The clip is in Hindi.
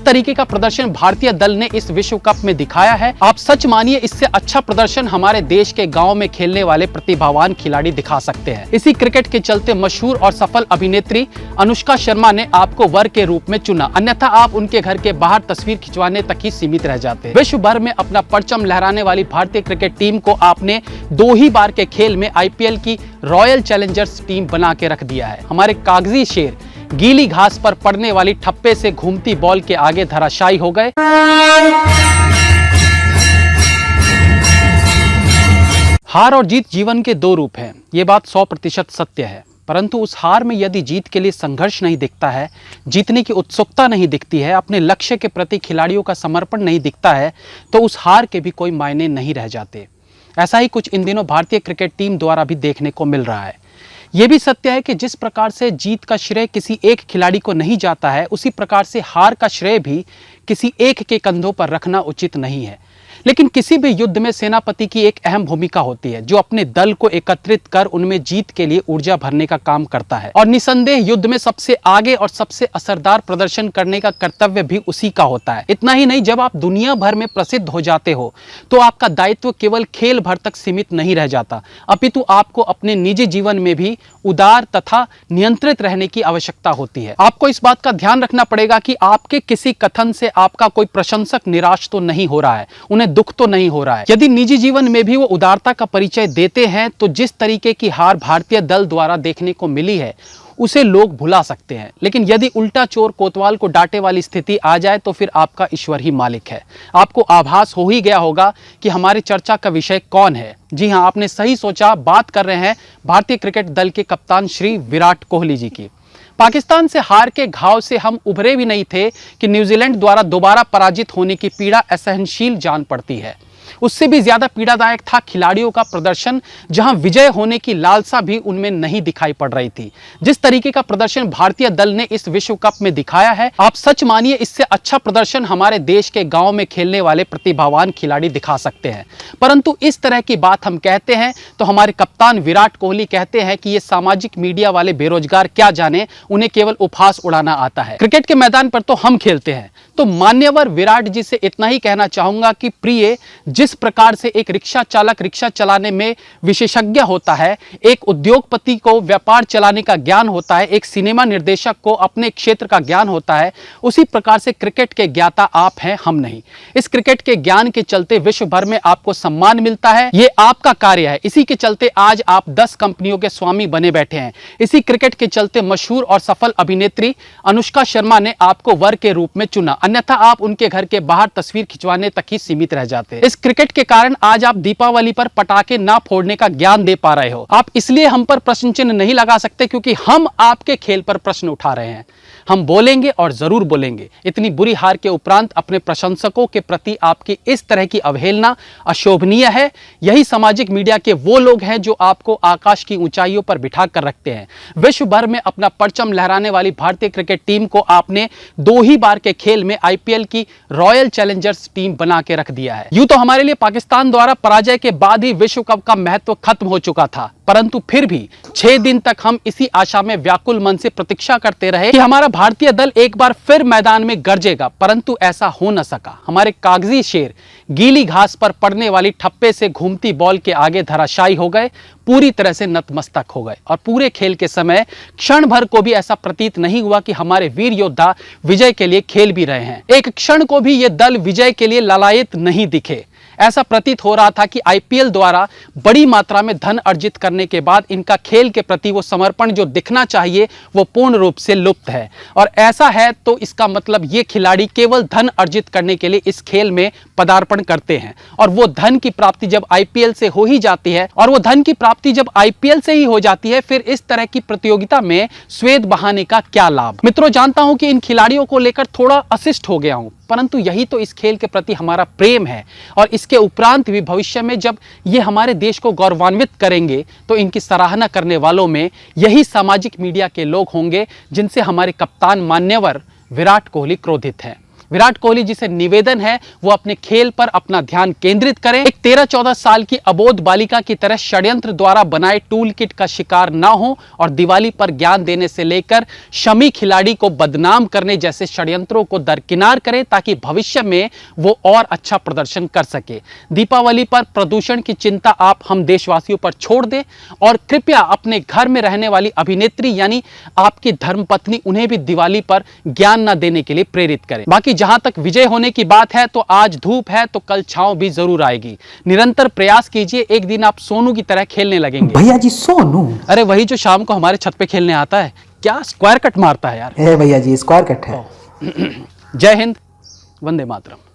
तरीके का प्रदर्शन भारतीय दल ने इस विश्व कप में दिखाया है, आप सच मानिए इससे अच्छा प्रदर्शन हमारे देश के गांव में खेलने वाले प्रतिभावान खिलाड़ी दिखा सकते हैं। इसी क्रिकेट के चलते मशहूर और सफल अभिनेत्री अनुष्का शर्मा ने आपको वर के रूप में चुना, अन्यथा आप उनके घर के बाहर तस्वीर खिंचवाने तक ही सीमित रह जाते। विश्व भर में अपना परचम लहराने वाली भारतीय क्रिकेट टीम को आपने 2 ही बार के खेल में आईपीएल की रॉयल चैलेंजर्स टीम बना के रख दिया है। हमारे कागजी शेर गीली घास पर पड़ने वाली ठप्पे से घूमती बॉल के आगे धराशायी हो गए। हार और जीत जीवन के 2 रूप हैं, ये बात 100% सत्य है। परंतु उस हार में यदि जीत के लिए संघर्ष नहीं दिखता है, जीतने की उत्सुकता नहीं दिखती है, अपने लक्ष्य के प्रति खिलाड़ियों का समर्पण नहीं दिखता है, तो उस हार के भी कोई मायने नहीं रह जाते। ऐसा ही कुछ इन दिनों भारतीय क्रिकेट टीम द्वारा भी देखने को मिल रहा है। यह भी सत्य है कि जिस प्रकार से जीत का श्रेय किसी एक खिलाड़ी को नहीं जाता है, उसी प्रकार से हार का श्रेय भी किसी एक के कंधों पर रखना उचित नहीं है। लेकिन किसी भी युद्ध में सेनापति की एक अहम भूमिका होती है, जो अपने दल को एकत्रित कर उनमें जीत के लिए ऊर्जा भरने का काम करता है। और निसंदेह युद्ध में सबसे आगे और सबसे असरदार प्रदर्शन करने का कर्तव्य भी उसी का होता है। इतना ही नहीं, जब आप दुनिया भर में प्रसिद्ध हो जाते हो तो आपका दायित्व केवल खेल भर तक सीमित नहीं रह जाता, अपितु आपको अपने निजी जीवन में भी उदार तथा नियंत्रित रहने की आवश्यकता होती है। आपको इस बात का ध्यान रखना पड़ेगा कि आपके किसी कथन से आपका कोई प्रशंसक निराश तो नहीं हो रहा है, उन्हें दुख तो नहीं हो रहा है। यदि निजी जीवन में भी वो उदारता का परिचय देते हैं तो जिस तरीके की हार भारतीय दल द्वारा देखने को मिली है उसे लोग भुला सकते हैं। लेकिन यदि उल्टा चोर कोतवाल को डांटे वाली स्थिति आ जाए तो फिर आपका ईश्वर ही मालिक है। आपको आभास हो ही गया होगा कि हमारी चर्चा का विषय कौन है। जी हां, आपने सही सोचा, बात कर रहे हैं भारतीय क्रिकेट दल के कप्तान श्री विराट कोहली जी की। पाकिस्तान से हार के घाव से हम उभरे भी नहीं थे कि न्यूजीलैंड द्वारा दोबारा पराजित होने की पीड़ा असहनशील जान पड़ती है। उससे भी ज्यादा पीड़ादायक था खिलाड़ियों का प्रदर्शन, जहां विजय होने की लालसा भी उनमें नहीं दिखाई पड़ रही थी। जिस तरीके का प्रदर्शन भारतीय दल ने इस विश्व कप में दिखाया है, आप सच मानिए इससे अच्छा प्रदर्शन हमारे देश के गांव में खेलने वाले प्रतिभावान खिलाड़ी दिखा सकते हैं। परंतु इस तरह की बात हम कहते हैं तो हमारे कप्तान विराट कोहली कहते हैं कि ये सामाजिक मीडिया वाले बेरोजगार क्या जाने, उन्हें केवल उपहास उड़ाना आता है। क्रिकेट के मैदान पर तो हम खेलते हैं। तो मान्यवर विराट जी से इतना ही कहना चाहूंगा कि प्रिय, जिस प्रकार से एक रिक्शा चालक रिक्शा चलाने में विशेषज्ञ होता है, एक उद्योगपति को व्यापार चलाने का ज्ञान होता है, एक सिनेमा निर्देशक को अपने क्षेत्र का ज्ञान होता है, उसी प्रकार से क्रिकेट के ज्ञाता आप हैं, हम नहीं। इस क्रिकेट के ज्ञान के चलते विश्व भर में आपको सम्मान मिलता है, ये आपका कार्य है। इसी के चलते आज आप 10 कंपनियों के स्वामी बने बैठे हैं। इसी क्रिकेट के चलते मशहूर और सफल अभिनेत्री अनुष्का शर्मा ने आपको वर के रूप में चुना, अन्यथा आप उनके घर के बाहर तस्वीर खिंचवाने तक ही सीमित रह जाते। इस क्रिकेट के कारण आज आप दीपावली पर पटाखे ना फोड़ने का ज्ञान दे पा रहे हो। आप इसलिए हम पर प्रश्न चिन्ह नहीं लगा सकते क्योंकि हम आपके खेल पर प्रश्न उठा रहे हैं। हम बोलेंगे और जरूर बोलेंगे। इतनी बुरी हार के उपरांत अपने प्रशंसकों के प्रति आपकी इस तरह की अवहेलना अशोभनीय है। यही सामाजिक मीडिया के वो लोग हैं जो आपको आकाश की ऊंचाइयों पर बिठा कर रखते हैं। विश्व भर में अपना परचम लहराने वाली भारतीय क्रिकेट टीम को आपने 2 ही बार के खेल में आईपीएल की रॉयल चैलेंजर्स टीम बना के रख दिया है। यूं तो हमारे लिए पाकिस्तान द्वारा पराजय के बाद ही विश्व कप का महत्व खत्म हो चुका था, परंतु फिर भी 6 दिन तक हम इसी आशा में व्याकुल मन से प्रतीक्षा करते रहे कि हमारा भारतीय दल एक बार फिर मैदान में गरजेगा, परंतु ऐसा हो न सका। हमारे कागजी शेर गीली घास पर पड़ने वाली ठप्पे से घूमती बॉल के आगे धराशायी हो गए, पूरी तरह से नतमस्तक हो गए। और पूरे खेल के समय क्षण भर को भी ऐसा प्रतीत नहीं हुआ कि हमारे वीर योद्धा विजय के लिए खेल भी रहे हैं। एक क्षण को भी ये दल विजय के लिए ललायत नहीं दिखे। ऐसा प्रतीत हो रहा था कि आईपीएल द्वारा बड़ी मात्रा में धन अर्जित करने के बाद इनका खेल के प्रति वो समर्पण जो दिखना चाहिए वो पूर्ण रूप से लुप्त है। और ऐसा है तो इसका मतलब ये खिलाड़ी केवल धन अर्जित करने के लिए इस खेल में पदार्पण करते हैं, और वो धन की प्राप्ति जब आईपीएल से हो ही जाती है फिर इस तरह की प्रतियोगिता में स्वेद बहाने का क्या लाभ। मित्रों, जानता हूं कि इन खिलाड़ियों को लेकर थोड़ा अशिष्ट हो गया हूं, परंतु यही तो इस खेल के प्रति हमारा प्रेम है। और इसके उपरांत भी भविष्य में जब ये हमारे देश को गौरवान्वित करेंगे तो इनकी सराहना करने वालों में यही सामाजिक मीडिया के लोग होंगे जिनसे हमारे कप्तान मान्यवर विराट कोहली क्रोधित हैं। विराट कोहली जी से निवेदन है वो अपने खेल पर अपना ध्यान केंद्रित करें। एक 13-14 साल की अबोध बालिका की तरह षड्यंत्र द्वारा बनाए टूल किट का शिकार ना हो और दिवाली पर ज्ञान देने से लेकर शमी खिलाड़ी को बदनाम करने जैसे षड्यंत्रों को दरकिनार करें ताकि भविष्य में वो और अच्छा प्रदर्शन कर सके। दीपावली पर प्रदूषण की चिंता आप हम देशवासियों पर छोड़ दें और कृपया अपने घर में रहने वाली अभिनेत्री यानी आपकी धर्मपत्नी उन्हें भी दिवाली पर ज्ञान न देने के लिए प्रेरित करें। बाकी जहां तक विजय होने की बात है तो आज धूप है तो कल छांव भी जरूर आएगी। निरंतर प्रयास कीजिए, एक दिन आप सोनू की तरह खेलने लगेंगे। भैया जी सोनू? अरे वही जो शाम को हमारे छत पे खेलने आता है, क्या स्क्वायर कट मारता है यार। भैया जी स्क्वायर कट है। जय हिंद, वंदे मातरम।